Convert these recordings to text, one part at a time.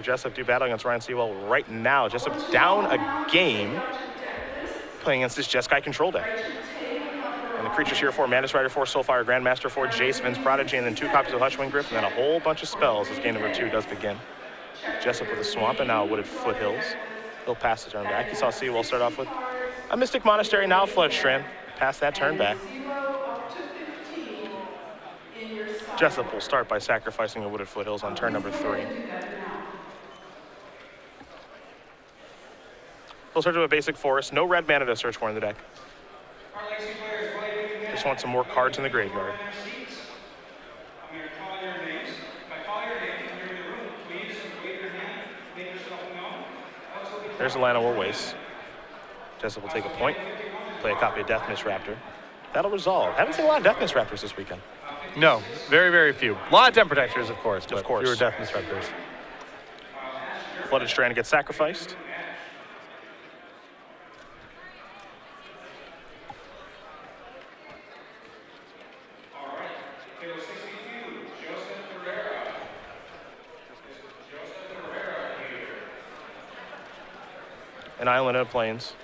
Jessup do battle against Ryan Seawell right now. Jessup down a game playing against this Jeskai control deck. And the creatures here for Mantis Rider 4, Soulfire, Grandmaster 4, Jace, Vince Prodigy, and then 2 copies of Hushwing Griff, and then a whole bunch of spells as game number 2 does begin. Jessup with a Swamp and now Wooded Foothills. He'll pass the turn back. He saw Seawell start off with a Mystic Monastery, now Flood Strand. Pass that turn back. Jessup will start by sacrificing the Wooded Foothills on turn number 3. He'll search with a basic forest. No red mana to search for in the deck. Just want some more cards in the graveyard. There's a land we'll waste. Jessup will take a point, play a copy of Death Mist Raptor. That'll resolve. Haven't seen a lot of Death Mist Raptors this weekend. No, very, very few. A lot of Den Protectors, of course, but of course. fewer Death Mist Raptors. Flooded Strand gets sacrificed. An island of plains.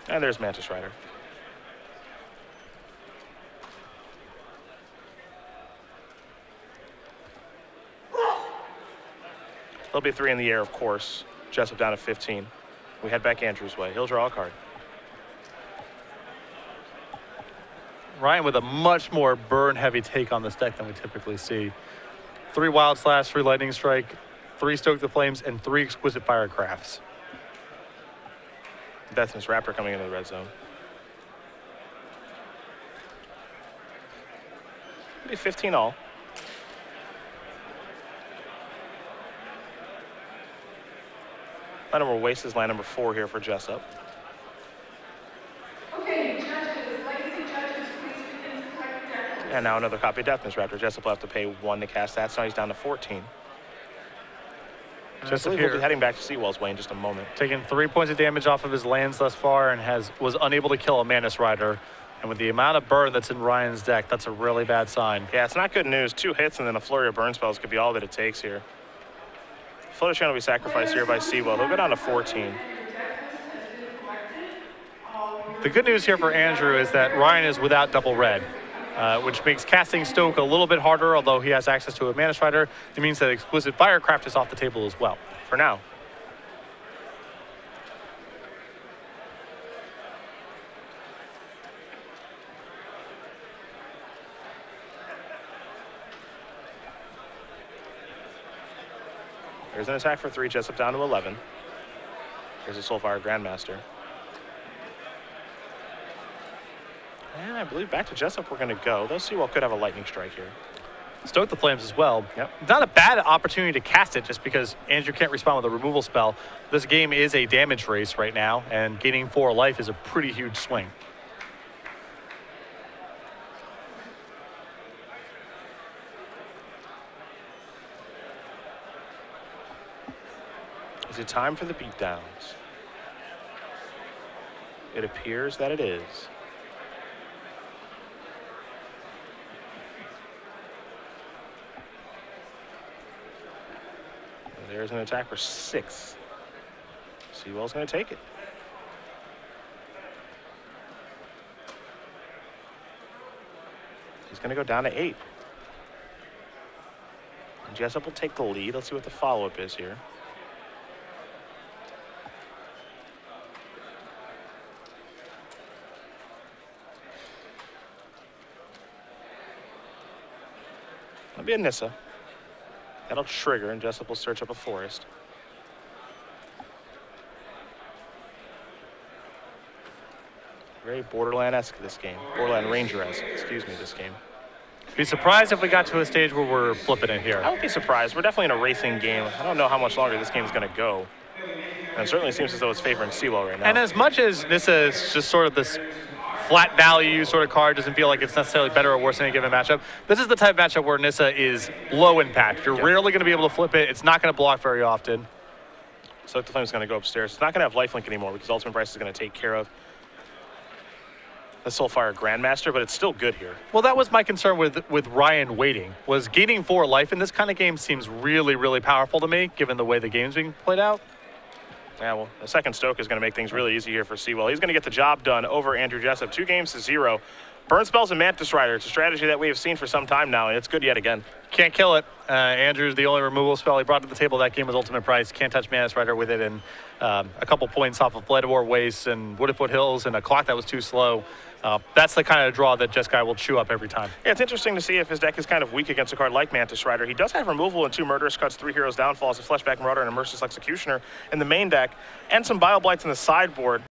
And there's Mantis Rider. There'll be 3 in the air, of course. Jessup down to 15. We head back Andrew's way. He'll draw a card. Ryan with a much more burn-heavy take on this deck than we typically see. 3 Wild Slash, 3 Lightning Strike, 3 Stoke the Flames, and 3 Exquisite Firecrafts. Death Mist Raptor coming into the red zone. Be 15 all. Land number waste is land number 4 here for Jessup. Okay, judges, legacy judges, please begin to collect death. And now another copy of Death Mist Raptor. Jessup will have to pay 1 to cast that, so now he's down to 14. Jessup will be heading back to Seawell's way in just a moment. Taking 3 points of damage off of his lands thus far and was unable to kill a Mantis Rider. And with the amount of burn that's in Ryan's deck, that's a really bad sign. Yeah, it's not good news. 2 hits and then a flurry of burn spells could be all that it takes here. Floater Strand will be sacrificed here by Seawell. He'll go down to 14. The good news here for Andrew is that Ryan is without double red, which makes casting Stoke a little bit harder, although he has access to a Mantis Rider. It means that Exquisite Firecraft is off the table as well. For now. There's an attack for 3, Jessup down to 11. Here's a Soulfire Grandmaster. And I believe back to Jessup we're going to go. Though Seawell could have a Lightning Strike here. Stoke the Flames as well. Yep. Not a bad opportunity to cast it just because Andrew can't respond with a removal spell. This game is a damage race right now, and gaining 4 life is a pretty huge swing. Is it time for the beatdowns? It appears that it is. There's an attack for 6. Seawell's going to take it. He's going to go down to 8. And Jessup will take the lead. Let's see what the follow-up is here. That'll be a Nissa. That'll trigger, and Jessup will search up a forest. Very Borderland-esque this game. Borderland Ranger-esque, excuse me, this game. Be surprised if we got to a stage where we're flipping it here. I would be surprised. We're definitely in a racing game. I don't know how much longer this game is going to go. And it certainly seems as though it's favoring Seawell right now. And as much as Nissa is just sort of this flat value sort of card, doesn't feel like it's necessarily better or worse in any given matchup, this is the type of matchup where Nissa is low impact. You're rarely going to be able to flip it. It's not going to block very often. So the Flame's going to go upstairs. It's not going to have lifelink anymore because Ultimate Price is going to take care of the Soulfire Grandmaster, but it's still good here. Well, that was my concern with Ryan waiting, was gaining 4 life in this kind of game seems really, really powerful to me, given the way the game's being played out. Yeah, well, the second Stoke is going to make things really easy here for Seawell. He's going to get the job done over Andrew Jessup, 2-0. Burn Spells and Mantis Rider. It's a strategy that we have seen for some time now, and it's good yet again. Can't kill it. Andrew's the only removal spell he brought to the table that game was Ultimate Price. Can't touch Mantis Rider with it, and a couple points off of Blade of War Waste and Wooded Foothills and a clock that was too slow. That's the kind of draw that Jeskai will chew up every time. Yeah, it's interesting to see if his deck is kind of weak against a card like Mantis Rider. He does have removal and 2 Murderous Cuts, 3 Heroes Downfalls, a Fleshback Marauder, and a Merciless Executioner in the main deck, and some Bile Blights in the sideboard.